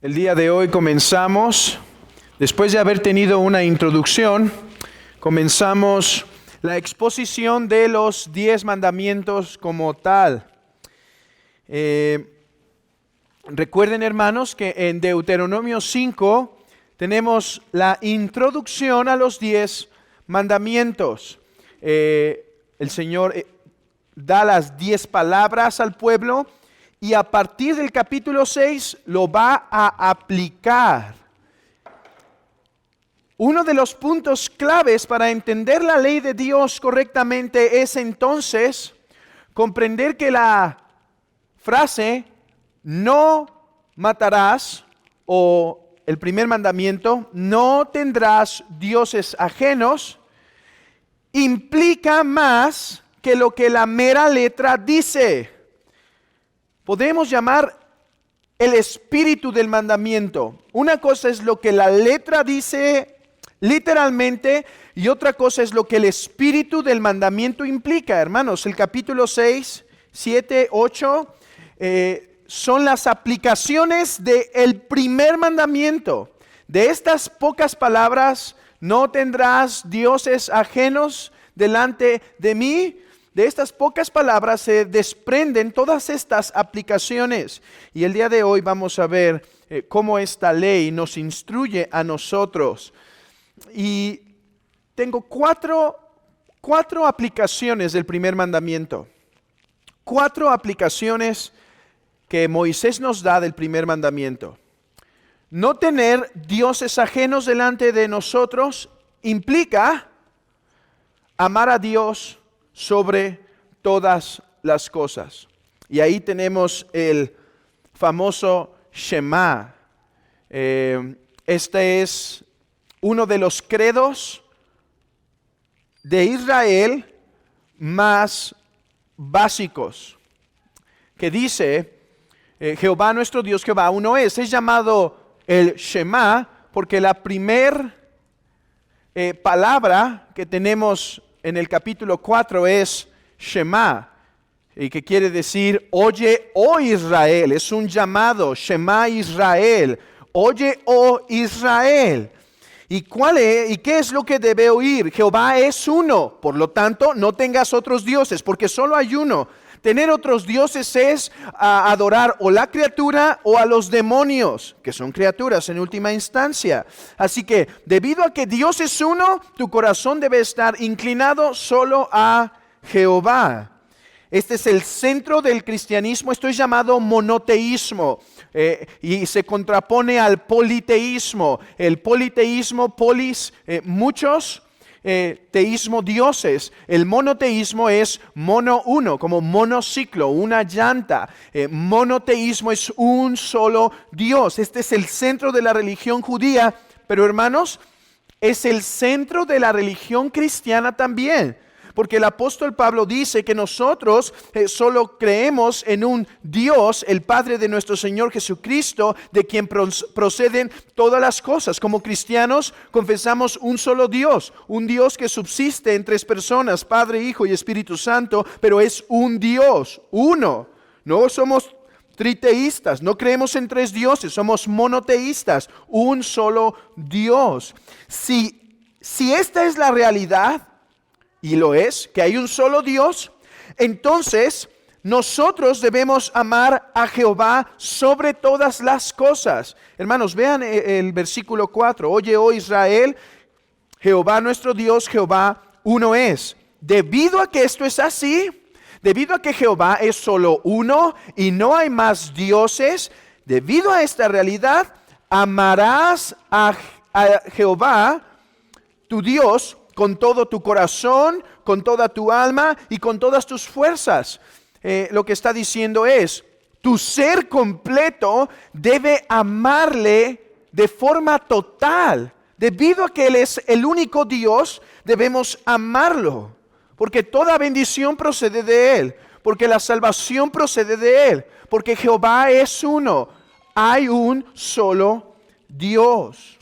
El día de hoy comenzamos, después de haber tenido una introducción, comenzamos la exposición de los 10 mandamientos como tal. Recuerden, hermanos, que en Deuteronomio 5 tenemos la introducción a los 10 mandamientos. El Señor da las 10 palabras al pueblo y a partir del capítulo 6 lo va a aplicar. Uno de los puntos claves para entender la ley de Dios correctamente es entonces comprender que la frase no matarás, o el primer mandamiento, no tendrás dioses ajenos, implica más que lo que la mera letra dice. Podemos llamar el espíritu del mandamiento. Una cosa es lo que la letra dice literalmente y otra cosa es lo que el espíritu del mandamiento implica. Hermanos, el capítulo 6, 7, 8 son las aplicaciones del primer mandamiento. De estas pocas palabras, no tendrás dioses ajenos delante de mí. De estas pocas palabras se desprenden todas estas aplicaciones. Y el día de hoy vamos a ver cómo esta ley nos instruye a nosotros. Y tengo cuatro aplicaciones del primer mandamiento. 4 aplicaciones que Moisés nos da del primer mandamiento. No tener dioses ajenos delante de nosotros implica amar a Dios sobre todas las cosas. Y ahí tenemos el famoso Shema. Este es uno de los credos de Israel más básicos, que dice, Jehová nuestro Dios, Jehová uno es. Es llamado el Shema porque la primer palabra que tenemos en el capítulo 4 es Shema, y que quiere decir, oye, oh Israel. Es un llamado, Shema Israel, oye, oh Israel. ¿Y cuál es? ¿Y qué es lo que debe oír? Jehová es uno, por lo tanto, no tengas otros dioses, porque solo hay uno. Tener otros dioses es adorar o la criatura o a los demonios, que son criaturas en última instancia. Así que, debido a que Dios es uno, tu corazón debe estar inclinado solo a Jehová. Este es el centro del cristianismo. Esto es llamado monoteísmo y se contrapone al politeísmo. El politeísmo, polis, muchos. Teísmo, dioses. El monoteísmo es mono, uno, como monociclo, una llanta. Monoteísmo es un solo Dios. Este es el centro de la religión judía, pero hermanos, es el centro de la religión cristiana también. Porque el apóstol Pablo dice que nosotros solo creemos en un Dios, el Padre de nuestro Señor Jesucristo, de quien proceden todas las cosas. Como cristianos confesamos un solo Dios, un Dios que subsiste en 3 personas, Padre, Hijo y Espíritu Santo, pero es un Dios, uno. No somos triteístas, no creemos en 3 dioses, somos monoteístas, un solo Dios. Si esta es la realidad, y lo es, que hay un solo Dios, entonces nosotros debemos amar a Jehová sobre todas las cosas. Hermanos, vean el versículo 4. Oye, oh Israel, Jehová nuestro Dios, Jehová uno es. Debido a que esto es así, debido a que Jehová es solo uno y no hay más dioses, debido a esta realidad, amarás a Jehová, tu Dios, con todo tu corazón, con toda tu alma y con todas tus fuerzas. Lo que está diciendo es, tu ser completo debe amarle de forma total. Debido a que Él es el único Dios, debemos amarlo. Porque toda bendición procede de Él. Porque la salvación procede de Él. Porque Jehová es uno. Hay un solo Dios.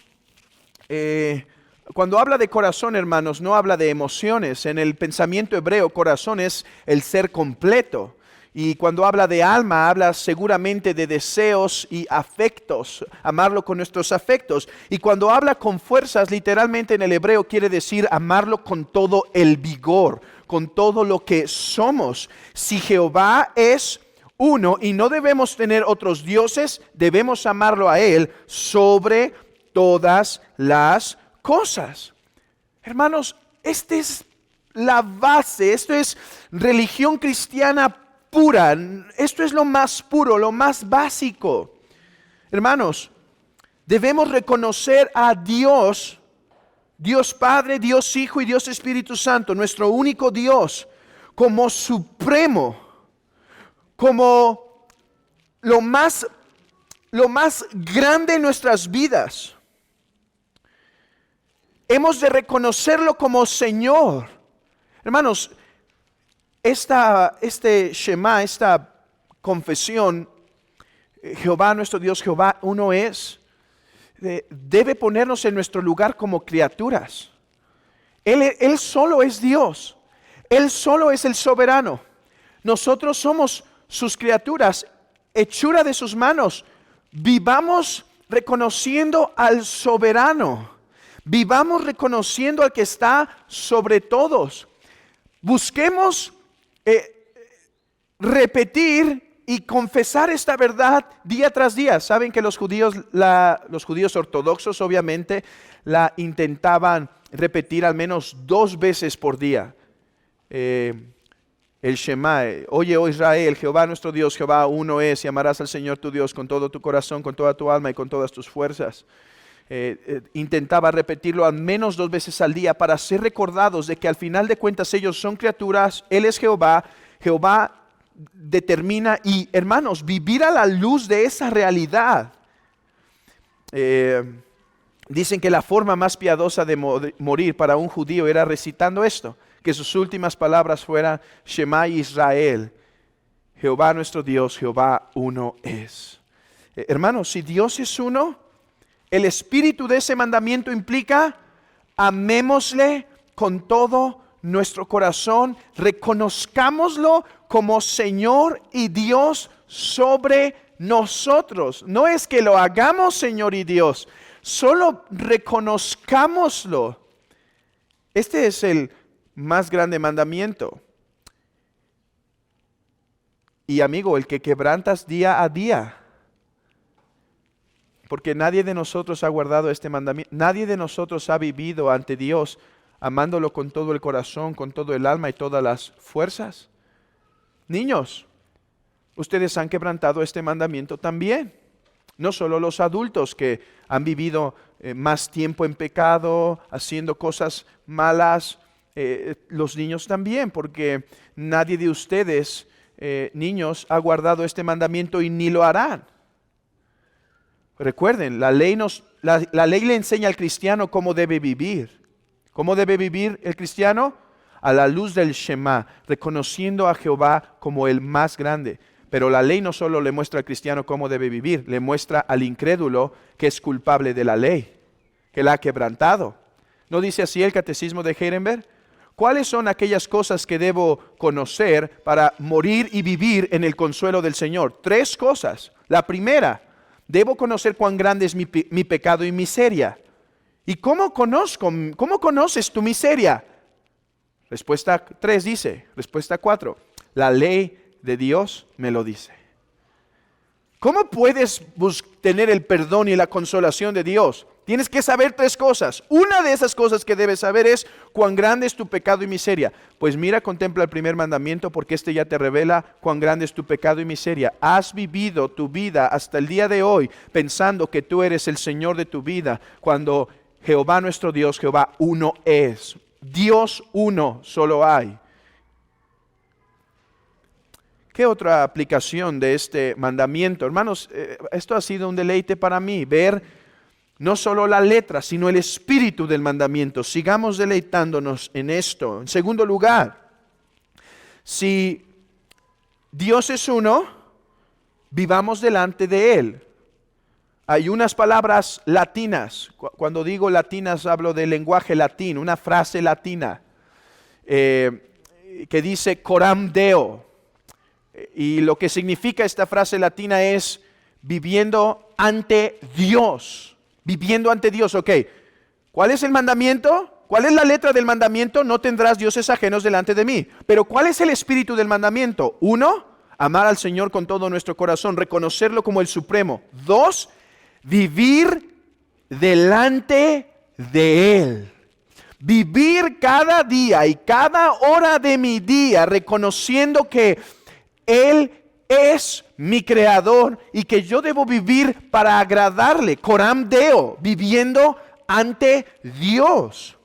Cuando habla de corazón, hermanos, no habla de emociones. En el pensamiento hebreo, corazón es el ser completo. Y cuando habla de alma, habla seguramente de deseos y afectos, amarlo con nuestros afectos. Y cuando habla con fuerzas, literalmente en el hebreo quiere decir amarlo con todo el vigor, con todo lo que somos. Si Jehová es uno y no debemos tener otros dioses, debemos amarlo a Él sobre todas las cosas. Hermanos, esta es la base, esto es religión cristiana pura, esto es lo más puro, lo más básico. Hermanos, debemos reconocer a Dios, Dios Padre, Dios Hijo y Dios Espíritu Santo, nuestro único Dios, como supremo, como lo más grande en nuestras vidas. Hemos de reconocerlo como Señor. Hermanos, este Shema, esta confesión, Jehová nuestro Dios, Jehová uno es, debe ponernos en nuestro lugar como criaturas. Él solo es Dios, Él solo es el soberano. Nosotros somos sus criaturas, hechura de sus manos. Vivamos reconociendo al soberano, vivamos reconociendo al que está sobre todos. Busquemos repetir y confesar esta verdad día tras día. Saben que los judíos ortodoxos obviamente la intentaban repetir al menos 2 veces por día. El Shema, oye, oh Israel, Jehová nuestro Dios, Jehová uno es, y amarás al Señor tu Dios con todo tu corazón, con toda tu alma y con todas tus fuerzas. Intentaba repetirlo al menos 2 veces al día para ser recordados de que al final de cuentas ellos son criaturas, Él es Jehová, Jehová determina, y hermanos, vivir a la luz de esa realidad. Dicen que la forma más piadosa de morir para un judío era recitando esto, que sus últimas palabras fueran Shema Israel, Jehová nuestro Dios, Jehová uno es. Hermanos, si Dios es uno, el espíritu de ese mandamiento implica amémosle con todo nuestro corazón, reconozcámoslo como Señor y Dios sobre nosotros. No es que lo hagamos Señor y Dios, solo reconozcámoslo. Este es el más grande mandamiento. Y amigo, el que quebrantas día a día. Porque nadie de nosotros ha guardado este mandamiento, nadie de nosotros ha vivido ante Dios amándolo con todo el corazón, con todo el alma y todas las fuerzas. Niños, ustedes han quebrantado este mandamiento también. No solo los adultos que han vivido más tiempo en pecado, haciendo cosas malas, los niños también, porque nadie de ustedes, niños, ha guardado este mandamiento y ni lo harán. Recuerden, la ley le enseña al cristiano cómo debe vivir. ¿Cómo debe vivir el cristiano? A la luz del Shema, reconociendo a Jehová como el más grande. Pero la ley no solo le muestra al cristiano cómo debe vivir, le muestra al incrédulo que es culpable de la ley, que la ha quebrantado. ¿No dice así el catecismo de Heidelberg? ¿Cuáles son aquellas cosas que debo conocer para morir y vivir en el consuelo del Señor? 3 cosas. La primera, debo conocer cuán grande es mi pecado y miseria. ¿Y cómo conoces tu miseria? Respuesta 3 dice, respuesta 4, la ley de Dios me lo dice. ¿Cómo puedes tener el perdón y la consolación de Dios? Tienes que saber 3 cosas. Una de esas cosas que debes saber es cuán grande es tu pecado y miseria. Pues mira, contempla el primer mandamiento, porque este ya te revela cuán grande es tu pecado y miseria. Has vivido tu vida hasta el día de hoy pensando que tú eres el Señor de tu vida, cuando Jehová nuestro Dios, Jehová uno es. Dios uno solo hay. ¿Qué otra aplicación de este mandamiento? Hermanos, esto ha sido un deleite para mí, ver no solo la letra, sino el espíritu del mandamiento. Sigamos deleitándonos en esto. En segundo lugar, si Dios es uno, vivamos delante de Él. Hay unas palabras latinas. Cuando digo latinas hablo del lenguaje latino, una frase latina que dice coram Deo. Y lo que significa esta frase latina es viviendo ante Dios. Viviendo ante Dios, ok. ¿Cuál es el mandamiento? ¿Cuál es la letra del mandamiento? No tendrás dioses ajenos delante de mí. Pero ¿cuál es el espíritu del mandamiento? 1, amar al Señor con todo nuestro corazón, reconocerlo como el supremo. 2, vivir delante de Él. Vivir cada día y cada hora de mi día reconociendo que Él es mi creador y que yo debo vivir para agradarle. Coram Deo, viviendo ante Dios.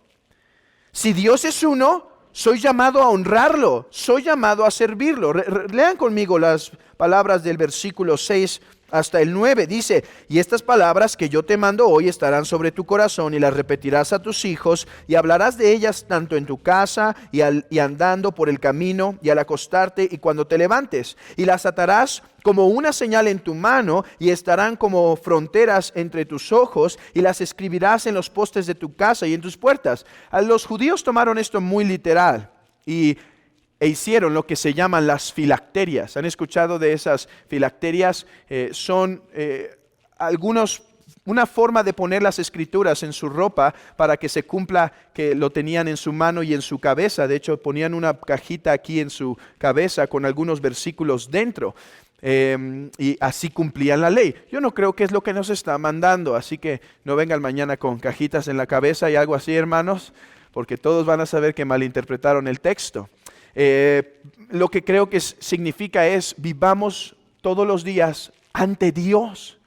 Si Dios es uno, soy llamado a honrarlo, soy llamado a servirlo. Lean conmigo las palabras del versículo 6 hasta el 9. Dice, y estas palabras que yo te mando hoy estarán sobre tu corazón y las repetirás a tus hijos y hablarás de ellas tanto en tu casa y andando por el camino y al acostarte y cuando te levantes. Y las atarás como una señal en tu mano y estarán como fronteras entre tus ojos y las escribirás en los postes de tu casa y en tus puertas. Los judíos tomaron esto muy literal e hicieron lo que se llaman las filacterias. ¿Han escuchado de esas filacterias? Son una forma de poner las escrituras en su ropa para que se cumpla que lo tenían en su mano y en su cabeza. De hecho, ponían una cajita aquí en su cabeza con algunos versículos dentro. Y así cumplían la ley. Yo no creo que es lo que nos está mandando, así que no vengan mañana con cajitas en la cabeza y algo así, hermanos, porque todos van a saber que malinterpretaron el texto. Lo que creo que significa es vivamos todos los días ante Dios.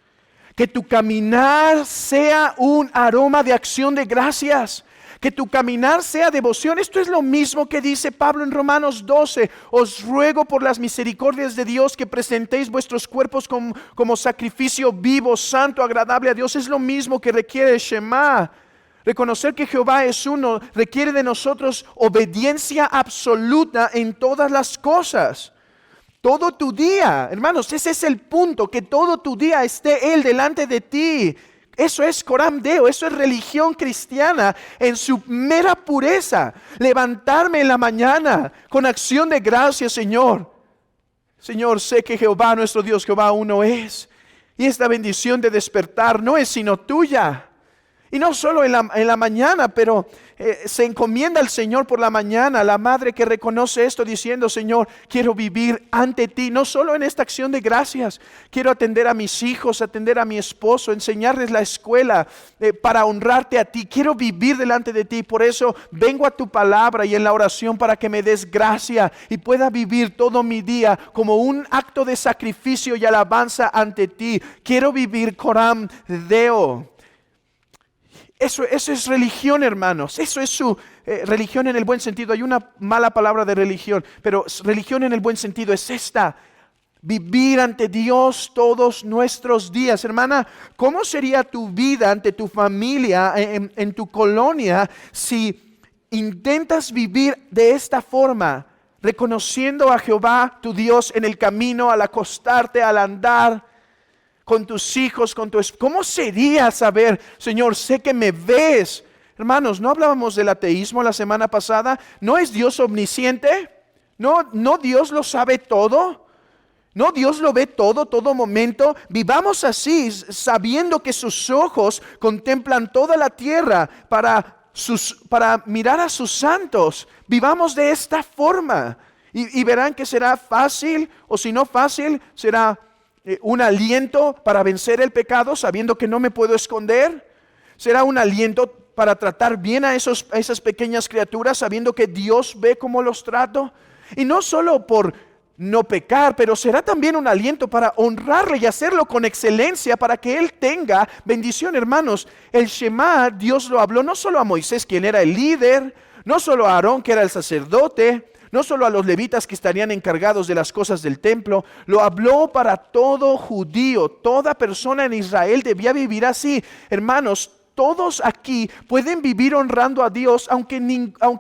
Que tu caminar sea un aroma de acción de gracias. Que tu caminar sea devoción. Esto es lo mismo que dice Pablo en Romanos 12. Os ruego por las misericordias de Dios que presentéis vuestros cuerpos como sacrificio vivo, santo, agradable a Dios. Es lo mismo que requiere el Shema. Reconocer que Jehová es uno requiere de nosotros obediencia absoluta en todas las cosas. Todo tu día, hermanos, ese es el punto, que todo tu día esté Él delante de ti. Eso es Coram Deo, eso es religión cristiana en su mera pureza. Levantarme en la mañana con acción de gracias, Señor. Señor, sé que Jehová, nuestro Dios, Jehová uno es. Y esta bendición de despertar no es sino tuya. Y no solo en la mañana, pero se encomienda al Señor por la mañana, la madre que reconoce esto diciendo, Señor, quiero vivir ante ti, no solo en esta acción de gracias, quiero atender a mis hijos, atender a mi esposo, enseñarles la escuela para honrarte a ti, quiero vivir delante de ti, por eso vengo a tu palabra y en la oración para que me des gracia y pueda vivir todo mi día como un acto de sacrificio y alabanza ante ti. Quiero vivir Coram Deo. Eso es religión, hermanos. Eso es su religión en el buen sentido. Hay una mala palabra de religión, pero religión en el buen sentido es esta. Vivir ante Dios todos nuestros días. Hermana, ¿cómo sería tu vida ante tu familia, en tu colonia, si intentas vivir de esta forma? Reconociendo a Jehová, tu Dios, en el camino, al acostarte, al andar, con tus hijos, ¿cómo sería saber, Señor, sé que me ves? Hermanos, ¿no hablábamos del ateísmo la semana pasada? ¿No es Dios omnisciente? ¿No Dios lo sabe todo? ¿No Dios lo ve todo momento? Vivamos así, sabiendo que sus ojos contemplan toda la tierra para mirar a sus santos. Vivamos de esta forma y verán que será fácil, o si no fácil, será un aliento para vencer el pecado, sabiendo que no me puedo esconder. Será un aliento para tratar bien a esas pequeñas criaturas, sabiendo que Dios ve cómo los trato. Y no solo por no pecar, pero será también un aliento para honrarle y hacerlo con excelencia para que Él tenga bendición. Hermanos, el Shema, Dios lo habló no solo a Moisés, quien era el líder, no solo a Aarón, que era el sacerdote, no solo a los levitas que estarían encargados de las cosas del templo, lo habló para todo judío. Toda persona en Israel debía vivir así. Hermanos, todos aquí pueden vivir honrando a Dios, aunque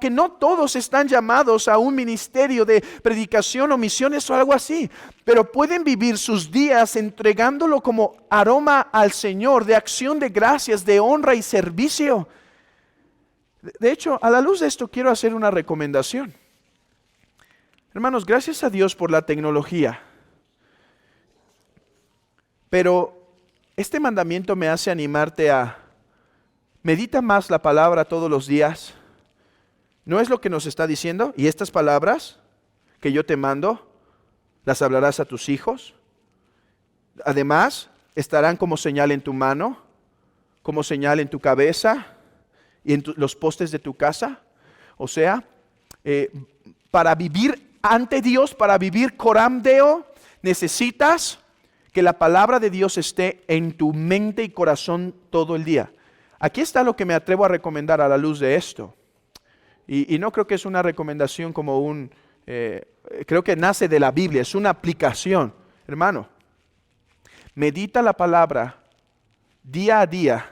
no todos están llamados a un ministerio de predicación o misiones o algo así, pero pueden vivir sus días entregándolo como aroma al Señor, de acción de gracias, de honra y servicio. De hecho, a la luz de esto quiero hacer una recomendación. Hermanos, gracias a Dios por la tecnología. Pero este mandamiento me hace animarte a medita más la palabra todos los días. ¿No es lo que nos está diciendo? Y estas palabras que yo te mando, las hablarás a tus hijos. Además, estarán como señal en tu mano, como señal en tu cabeza y en los postes de tu casa. O sea, para vivir ante Dios, para vivir coram Deo, necesitas que la palabra de Dios esté en tu mente y corazón todo el día. Aquí está lo que me atrevo a recomendar a la luz de esto. Y no creo que es una recomendación como creo que nace de la Biblia, es una aplicación. Hermano, medita la palabra día a día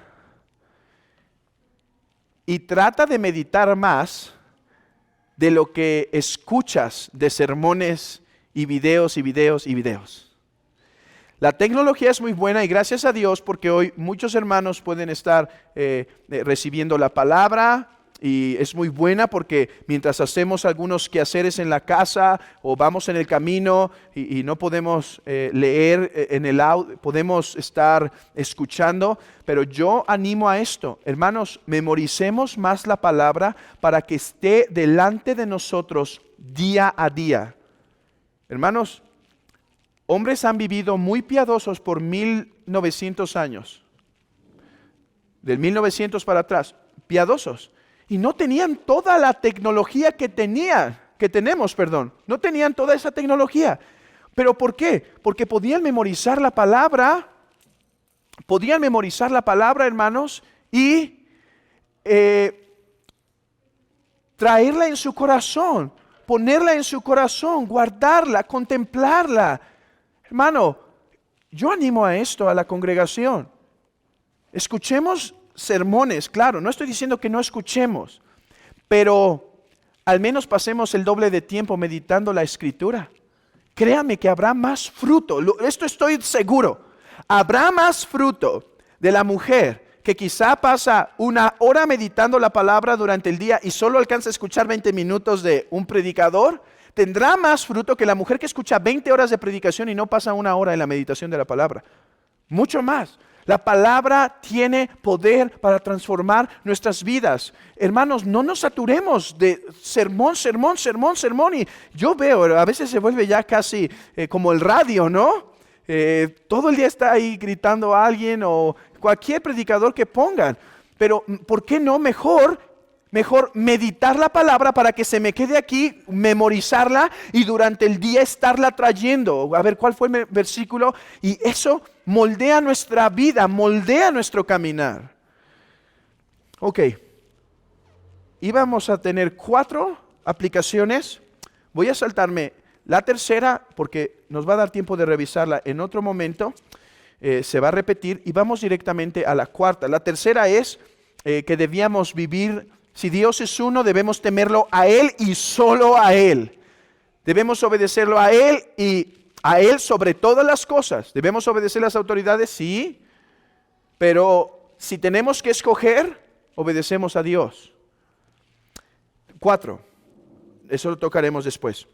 y trata de meditar más de lo que escuchas de sermones y videos y videos y videos. La tecnología es muy buena y gracias a Dios porque hoy muchos hermanos pueden estar recibiendo la palabra y es muy buena porque mientras hacemos algunos quehaceres en la casa o vamos en el camino y no podemos leer en el audio, podemos estar escuchando, pero yo animo a esto, hermanos, memoricemos más la palabra para que esté delante de nosotros día a día. Hermanos, hombres han vivido muy piadosos por 1900 años, del 1900 para atrás, piadosos. Y no tenían toda la tecnología que tenemos, no tenían toda esa tecnología. ¿Pero por qué? Porque podían memorizar la palabra, hermanos, y traerla en su corazón, ponerla en su corazón, guardarla, contemplarla. Hermano, yo animo a esto, a la congregación. Escuchemos sermones, claro, no estoy diciendo que no escuchemos, pero al menos pasemos el doble de tiempo meditando la Escritura. Créame que habrá más fruto, esto estoy seguro. Habrá más fruto de la mujer que quizá pasa 1 hora meditando la palabra durante el día y solo alcanza a escuchar 20 minutos de un predicador. Tendrá más fruto que la mujer que escucha 20 horas de predicación y no pasa 1 hora en la meditación de la palabra. Mucho más. La palabra tiene poder para transformar nuestras vidas. Hermanos, no nos saturemos de sermón. Y yo veo, a veces se vuelve ya casi como el radio, ¿no? Todo el día está ahí gritando a alguien o cualquier predicador que pongan. Pero, ¿por qué no mejor meditar la palabra para que se me quede aquí, memorizarla y durante el día estarla trayendo? A ver, ¿cuál fue el versículo? Y eso moldea nuestra vida, moldea nuestro caminar. Ok, íbamos a tener 4 aplicaciones. Voy a saltarme la tercera porque nos va a dar tiempo de revisarla en otro momento. Se va a repetir y vamos directamente a la cuarta. La tercera es que debíamos vivir. Si Dios es uno, debemos temerlo a Él y solo a Él. Debemos obedecerlo a Él y a Él sobre todas las cosas. ¿Debemos obedecer las autoridades? Sí. Pero si tenemos que escoger, obedecemos a Dios. 4. Eso lo tocaremos después.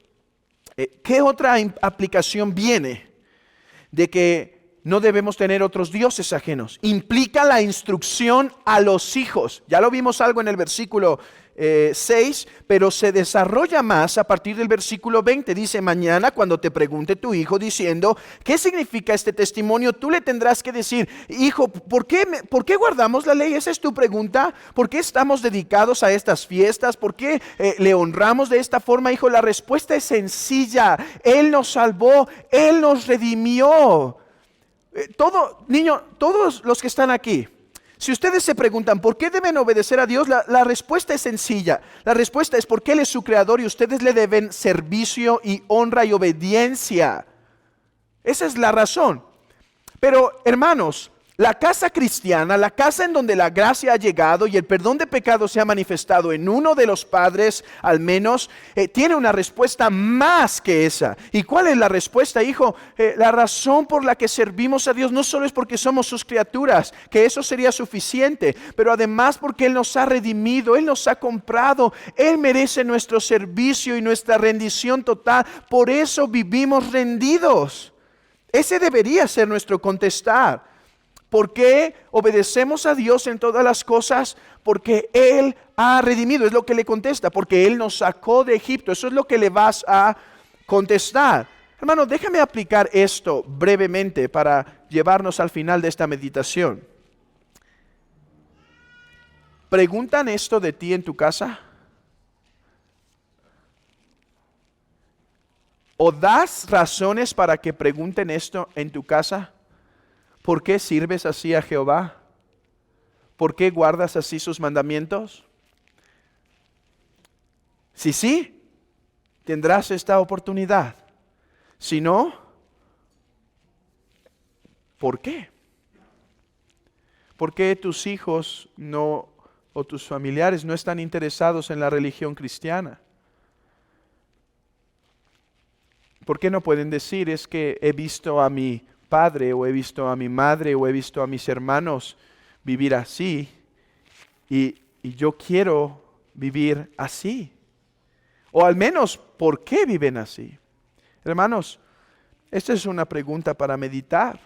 ¿Qué otra aplicación viene de que no debemos tener otros dioses ajenos? Implica la instrucción a los hijos. Ya lo vimos algo en el versículo 6, pero se desarrolla más a partir del versículo 20. Dice, mañana cuando te pregunte tu hijo diciendo, ¿qué significa este testimonio? Tú le tendrás que decir, hijo, ¿por qué guardamos la ley? Esa es tu pregunta. ¿Por qué estamos dedicados a estas fiestas? ¿Por qué le honramos de esta forma, hijo? La respuesta es sencilla. Él nos salvó, Él nos redimió. Todos los que están aquí, si ustedes se preguntan ¿por qué deben obedecer a Dios? La respuesta es sencilla. La respuesta es porque Él es su creador y ustedes le deben servicio y honra y obediencia. Esa es la razón. Pero hermanos, La casa cristiana, la casa en donde la gracia ha llegado y el perdón de pecados se ha manifestado en uno de los padres, al menos, tiene una respuesta más que esa. ¿Y cuál es la respuesta, hijo? La razón por la que servimos a Dios no solo es porque somos sus criaturas, que eso sería suficiente, pero además porque Él nos ha redimido, Él nos ha comprado, Él merece nuestro servicio y nuestra rendición total. Por eso vivimos rendidos. Ese debería ser nuestro contestar. ¿Por qué obedecemos a Dios en todas las cosas? Porque Él ha redimido, es lo que le contesta, porque Él nos sacó de Egipto. Eso es lo que le vas a contestar. Hermano, déjame aplicar esto brevemente para llevarnos al final de esta meditación. ¿Preguntan esto de ti en tu casa? ¿O das razones para que pregunten esto en tu casa? ¿Por qué sirves así a Jehová? ¿Por qué guardas así sus mandamientos? Si sí, tendrás esta oportunidad. Si no, ¿por qué? ¿Por qué tus hijos no, o tus familiares no están interesados en la religión cristiana? ¿Por qué no pueden decir es que he visto a mi padre o he visto a mi madre o he visto a mis hermanos vivir así y yo quiero vivir así? O al menos, ¿por qué viven así? Hermanos, esta es una pregunta para meditar.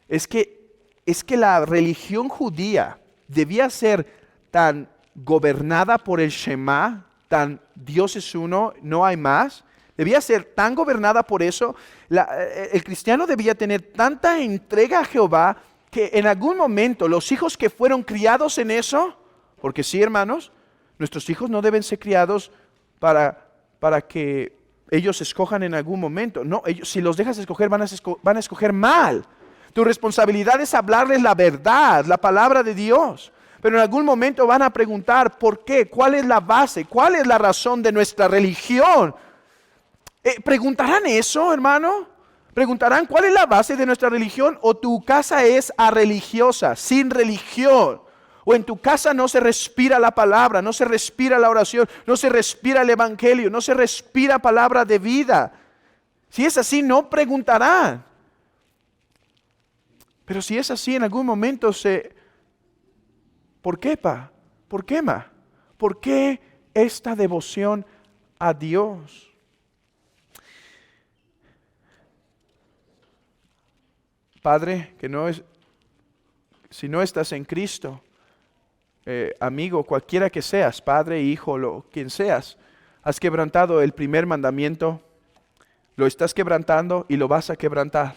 Es que la religión judía debía ser tan gobernada por el Shema, tan Dios es uno, no hay más. Debía ser tan gobernada por eso. El cristiano debía tener tanta entrega a Jehová que en algún momento los hijos que fueron criados en eso, porque sí, hermanos, nuestros hijos no deben ser criados para que ellos escojan en algún momento. No, ellos, si los dejas escoger, van a escoger mal. Tu responsabilidad es hablarles la verdad, la palabra de Dios. Pero en algún momento van a preguntar, ¿por qué? ¿Cuál es la base? ¿Cuál es la razón de nuestra religión? ¿Preguntarán eso, hermano? ¿Preguntarán cuál es la base de nuestra religión? ¿O tu casa es arreligiosa, sin religión? ¿O en tu casa no se respira la palabra, no se respira la oración, no se respira el evangelio, no se respira palabra de vida? Si es así, no preguntarán. Pero si es así, en algún momento ¿por qué, pa? ¿Por qué, ma? ¿Por qué esta devoción a Dios? Padre, si no estás en Cristo, amigo, cualquiera que seas, padre, hijo, quien seas, has quebrantado el primer mandamiento, lo estás quebrantando y lo vas a quebrantar.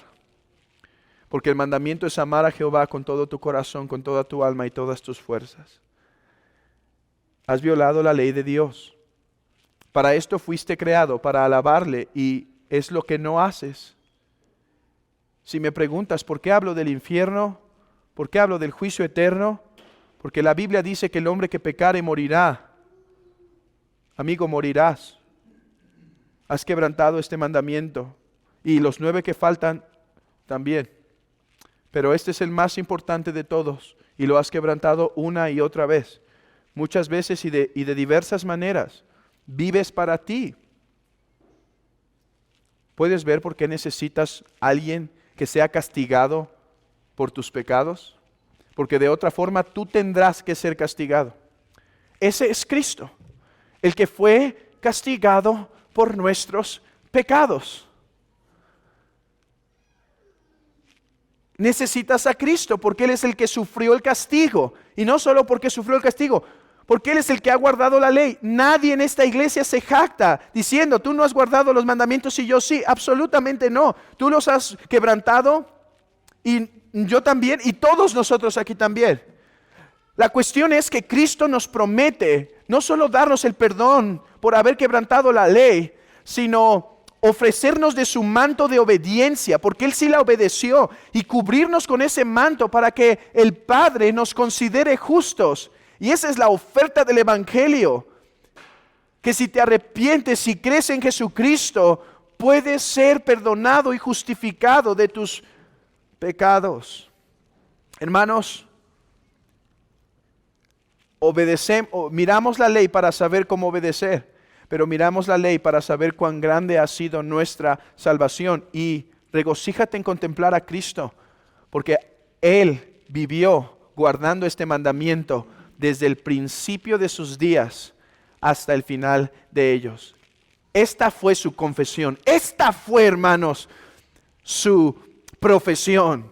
Porque el mandamiento es amar a Jehová con todo tu corazón, con toda tu alma y todas tus fuerzas. Has violado la ley de Dios. Para esto fuiste creado, para alabarle, y es lo que no haces. Si me preguntas por qué hablo del infierno, por qué hablo del juicio eterno, porque la Biblia dice que el hombre que pecare morirá. Amigo, morirás. Has quebrantado este mandamiento y los 9 que faltan también. Pero este es el más importante de todos y lo has quebrantado una y otra vez. Muchas veces y de diversas maneras. Vives para ti. ¿Puedes ver por qué necesitas a alguien que sea castigado por tus pecados? Porque de otra forma tú tendrás que ser castigado. Ese es Cristo, el que fue castigado por nuestros pecados. Necesitas a Cristo porque Él es el que sufrió el castigo. Y no solo porque sufrió el castigo, porque Él es el que ha guardado la ley. Nadie en esta iglesia se jacta diciendo, tú no has guardado los mandamientos y yo sí. Absolutamente no. Tú los has quebrantado y yo también y todos nosotros aquí también. La cuestión es que Cristo nos promete no solo darnos el perdón por haber quebrantado la ley, sino ofrecernos de su manto de obediencia, porque Él sí la obedeció, y cubrirnos con ese manto para que el Padre nos considere justos. Y esa es la oferta del Evangelio, que si te arrepientes, si crees en Jesucristo, puedes ser perdonado y justificado de tus pecados. Hermanos, miramos la ley para saber cómo obedecer, pero miramos la ley para saber cuán grande ha sido nuestra salvación. Y regocíjate en contemplar a Cristo, porque Él vivió guardando este mandamiento desde el principio de sus días hasta el final de ellos. Esta fue su confesión. Esta fue, hermanos, su profesión.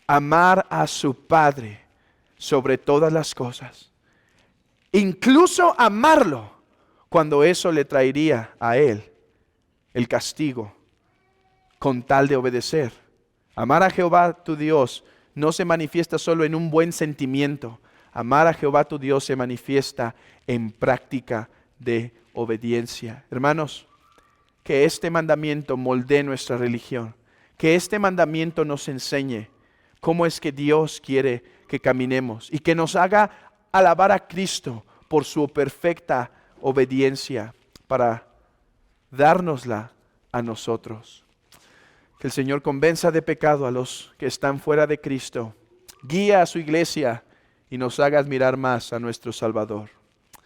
Amar a su Padre sobre todas las cosas. Incluso amarlo cuando eso le traería a Él el castigo con tal de obedecer. Amar a Jehová tu Dios no se manifiesta solo en un buen sentimiento. Amar a Jehová tu Dios se manifiesta en práctica de obediencia. Hermanos, que este mandamiento moldee nuestra religión. Que este mandamiento nos enseñe cómo es que Dios quiere que caminemos y que nos haga alabar a Cristo por su perfecta obediencia para dárnosla a nosotros. Que el Señor convenza de pecado a los que están fuera de Cristo, guía a su iglesia y nos haga admirar más a nuestro Salvador.